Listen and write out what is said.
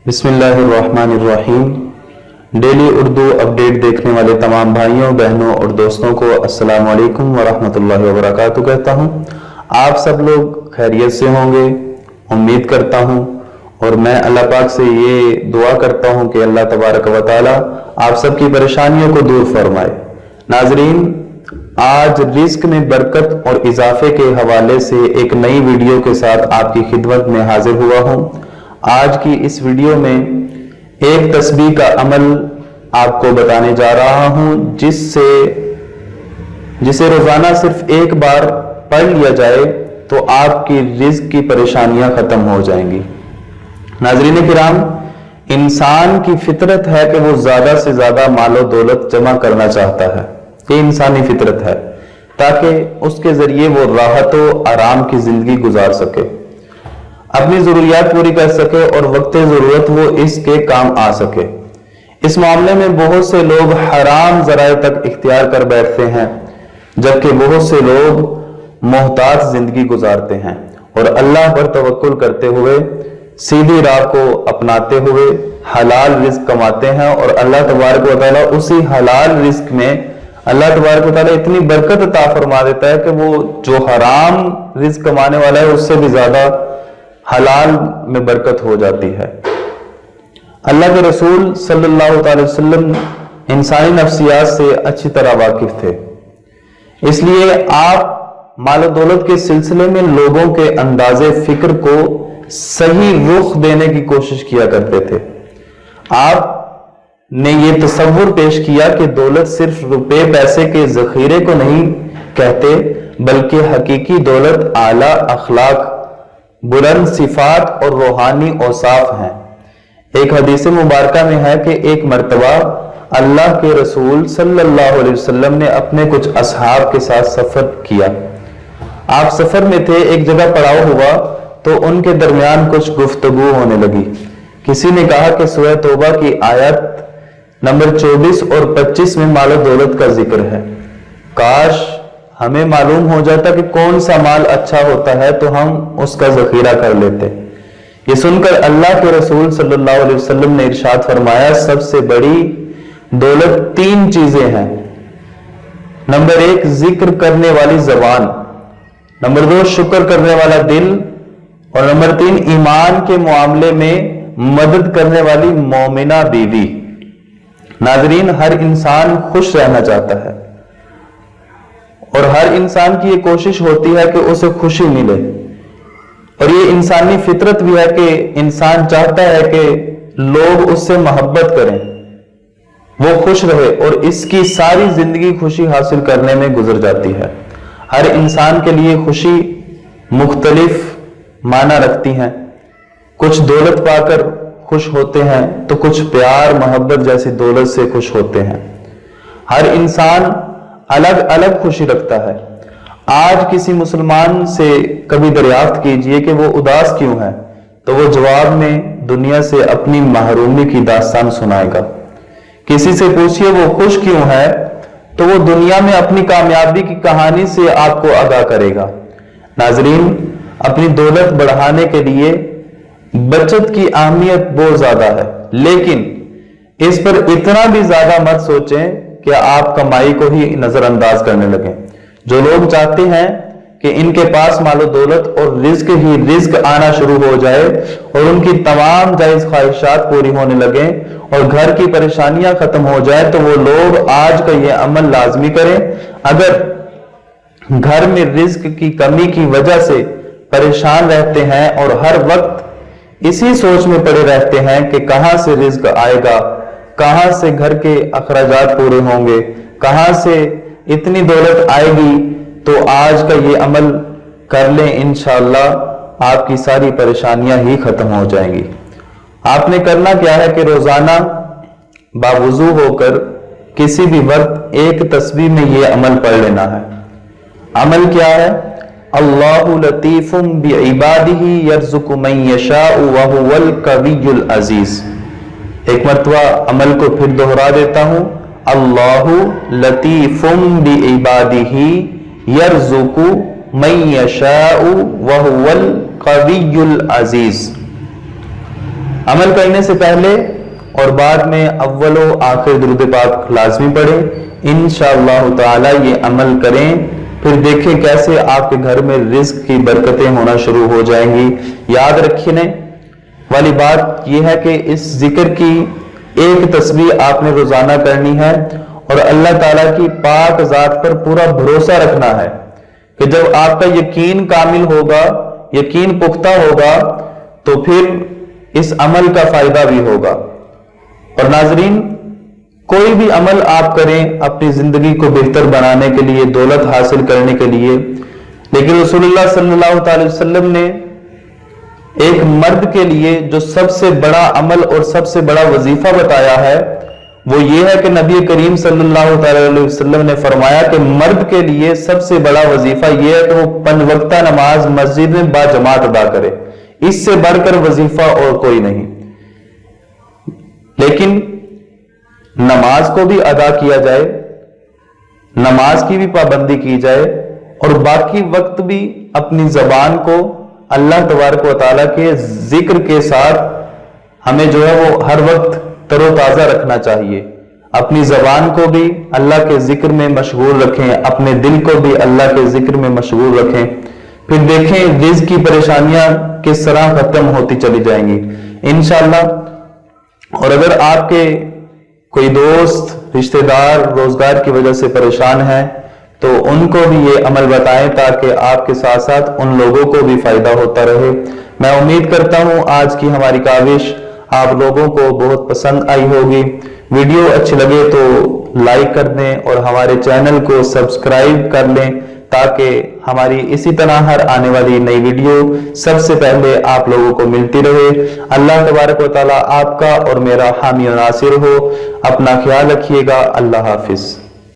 बिस्मिल्लाहिर्रहमानिर्रहीम। Daily Urdu update देखने वाले तमाम भाइयों बहनों और दोस्तों को अस्सलाम वालेकुम वरहमतुल्लाहि वबरकातुहू कहता हूँ। आप सब लोग खैरियत से होंगे उम्मीद करता हूँ, और मैं अल्लाह पाक से ये दुआ करता हूँ कि अल्लाह तबारक व तआला आप सबकी परेशानियों को दूर फरमाए। नाजरीन, आज रिस्क में बरकत और इजाफे के हवाले से एक नई वीडियो के साथ आपकी खिदमत में हाजिर हुआ हूँ। आज की इस वीडियो में एक तस्बीह का अमल आपको बताने जा रहा हूँ, जिसे रोजाना सिर्फ एक बार पढ़ लिया जाए तो आपकी रिस्क की परेशानियां खत्म हो जाएंगी। नाज़रीन किराम, इंसान की फितरत है कि वो ज्यादा से ज्यादा मालो दौलत जमा करना चाहता है। ये इंसानी फितरत है ताकि उसके जरिए वो राहत और आराम की जिंदगी गुजार सके, अपनी जरूरियात पूरी कर सके और वक्त जरूरत वो इसके काम आ सके। इस मामले में बहुत से लोग हराम जराए तक इख्तियार कर बैठते हैं, जबकि बहुत से लोग मोहताज जिंदगी गुजारते हैं और अल्लाह पर तवक्कुल करते हुए सीधी राह को अपनाते हुए हलाल रिस्क कमाते हैं। और अल्लाह तबारक व तआला उसी हलाल रिस्क में अल्लाह तबारक व तआला इतनी बरकत अता फरमा देता है कि वो जो हराम रिस्क कमाने वाला है उससे भी ज्यादा हलाल में बरकत हो जाती है। अल्लाह के रसूल सल्लल्लाहु अलैहि वसल्लम इंसानी नफ्सियात से अच्छी तरह वाकिफ थे, इसलिए आप माल दौलत के सिलसिले में लोगों के अंदाजे फिक्र को सही रुख देने की कोशिश किया करते थे। आपने ये तसव्वुर पेश किया कि दौलत सिर्फ रुपए पैसे के जखीरे को नहीं कहते, बल्कि हकीकी दौलत आला अखलाक, बुलंद सिफात और रूहानी औसाफ हैं। एक हदीस मुबारका में है कि एक मर्तबा अल्लाह के रसूल सल्लल्लाहु अलैहि वसल्लम ने अपने कुछ असहाब के साथ सफर किया। आप सफर में थे, एक जगह पड़ाव हुआ तो उनके दरमियान कुछ गुफ्तगू होने लगी। किसी ने कहा कि सूरह तौबा की आयत नंबर 24 और 25 में माल दौलत का जिक्र है। काश हमें मालूम हो जाता कि कौन सा माल अच्छा होता है तो हम उसका जखीरा कर लेते। ये सुनकर अल्लाह के रसूल सल्लल्लाहु अलैहि वसल्लम ने इरशाद फरमाया, सबसे बड़ी दौलत 3 चीजें हैं। नंबर 1 जिक्र करने वाली जबान, नंबर 2 शुक्र करने वाला दिल, और नंबर 3 ईमान के मामले में मदद करने वाली मोमिना बीवी। नाजरीन, हर इंसान खुश रहना चाहता है और हर इंसान की ये कोशिश होती है कि उसे खुशी मिले, और ये इंसानी फितरत भी है कि इंसान चाहता है कि लोग उससे मोहब्बत करें, वो खुश रहे, और इसकी सारी जिंदगी खुशी हासिल करने में गुजर जाती है। हर इंसान के लिए खुशी मुख्तलिफ माना रखती हैं। कुछ दौलत पाकर खुश होते हैं तो कुछ प्यार मोहब्बत जैसी दौलत से खुश होते हैं। हर इंसान अलग अलग खुशी रखता है। आज किसी मुसलमान से कभी दरियाफ्त कीजिए कि वो उदास क्यों है, तो वो जवाब में दुनिया से अपनी महरूमी की दास्तान सुनाएगा। किसी से पूछिए वो खुश क्यों है, तो वो दुनिया में अपनी कामयाबी की कहानी से आपको आगाह करेगा। नाजरीन, अपनी दौलत बढ़ाने के लिए बचत की अहमियत बहुत ज्यादा है, लेकिन इस पर इतना भी ज्यादा मत सोचें कि आप कमाई को ही नजरअंदाज करने लगें। जो लोग चाहते हैं कि इनके पास मालो दौलत और रिज्क ही रिज्क आना शुरू हो जाए और उनकी तमाम जायज ख्वाहिशात पूरी होने लगे और घर की परेशानियां खत्म हो जाए, तो वो लोग आज का ये अमल लाजमी करें। अगर घर में रिज्क की कमी की वजह से परेशान रहते हैं और हर वक्त इसी सोच में पड़े रहते हैं कि कहां से रिज्क आएगा, कहां से घर के अखराजात पूरे होंगे, कहां से इतनी दौलत आएगी, तो आज का ये अमल कर लें, इंशाअल्लाह आपकी सारी परेशानियां ही खत्म हो जाएंगी। आपने करना क्या है कि रोजाना बावुजू होकर किसी भी वक्त एक तस्बीह में ये अमल पढ़ लेना है। अमल क्या है? अल्लाहु लतीफुम बिइबादिही यर्ज़ुकु मन यशाउ व हुवल कवियुल अजीज। एक मरतबा अमल को फिर दोहरा देता हूं, अल्लाहु लतीफुम बिइबादिही यर्ज़ुकु मन यशाउ व हुवल कवियुल अजीज। عمل کرنے سے پہلے اور بعد میں اول و آخر درود پاک لازمی پڑھیں، انشاءاللہ تعالی یہ عمل کریں، پھر دیکھیں کیسے آپ کے گھر میں رزق کی برکتیں ہونا شروع ہو جائیں گی۔ یاد رکھنے والی بات یہ ہے کہ اس ذکر کی ایک تسبیح آپ نے روزانہ کرنی ہے، اور اللہ تعالیٰ کی پاک ذات پر پورا بھروسہ رکھنا ہے کہ جب آپ کا یقین کامل ہوگا، یقین پختہ ہوگا، تو پھر اس عمل کا فائدہ بھی ہوگا۔ اور ناظرین، کوئی بھی عمل آپ کریں اپنی زندگی کو بہتر بنانے کے لیے، دولت حاصل کرنے کے لیے، لیکن رسول اللہ صلی اللہ علیہ وسلم نے ایک مرد کے لیے جو سب سے بڑا عمل اور سب سے بڑا وظیفہ بتایا ہے وہ یہ ہے کہ نبی کریم صلی اللہ علیہ وسلم نے فرمایا کہ مرد کے لیے سب سے بڑا وظیفہ یہ ہے کہ وہ 5 وقتہ نماز مسجد میں با جماعت ادا کرے، اس سے بڑھ کر وظیفہ اور کوئی نہیں۔ لیکن نماز کو بھی ادا کیا جائے، نماز کی بھی پابندی کی جائے، اور باقی وقت بھی اپنی زبان کو اللہ تبارک و تعالیٰ کے ذکر کے ساتھ ہمیں جو ہے وہ ہر وقت تر و تازہ رکھنا چاہیے۔ اپنی زبان کو بھی اللہ کے ذکر میں مشغول رکھیں، اپنے دل کو بھی اللہ کے ذکر میں مشغول رکھیں، پھر دیکھیں رزق کی پریشانیاں کس طرح ختم ہوتی چلی جائیں گی انشاءاللہ۔ اور اگر آپ کے کوئی دوست رشتہ دار روزگار کی وجہ سے پریشان ہیں تو ان کو بھی یہ عمل بتائیں تاکہ آپ کے ساتھ ساتھ ان لوگوں کو بھی فائدہ ہوتا رہے۔ میں امید کرتا ہوں آج کی ہماری کاوش آپ لوگوں کو بہت پسند آئی ہوگی۔ ویڈیو اچھی لگے تو لائک کر دیں اور ہمارے چینل کو سبسکرائب کر لیں تاکہ ہماری اسی طرح ہر آنے والی نئی ویڈیو سب سے پہلے آپ لوگوں کو ملتی رہے۔ اللہ تبارک و تعالیٰ آپ کا اور میرا حامی و ناصر ہو۔ اپنا خیال رکھیے گا۔ اللہ حافظ۔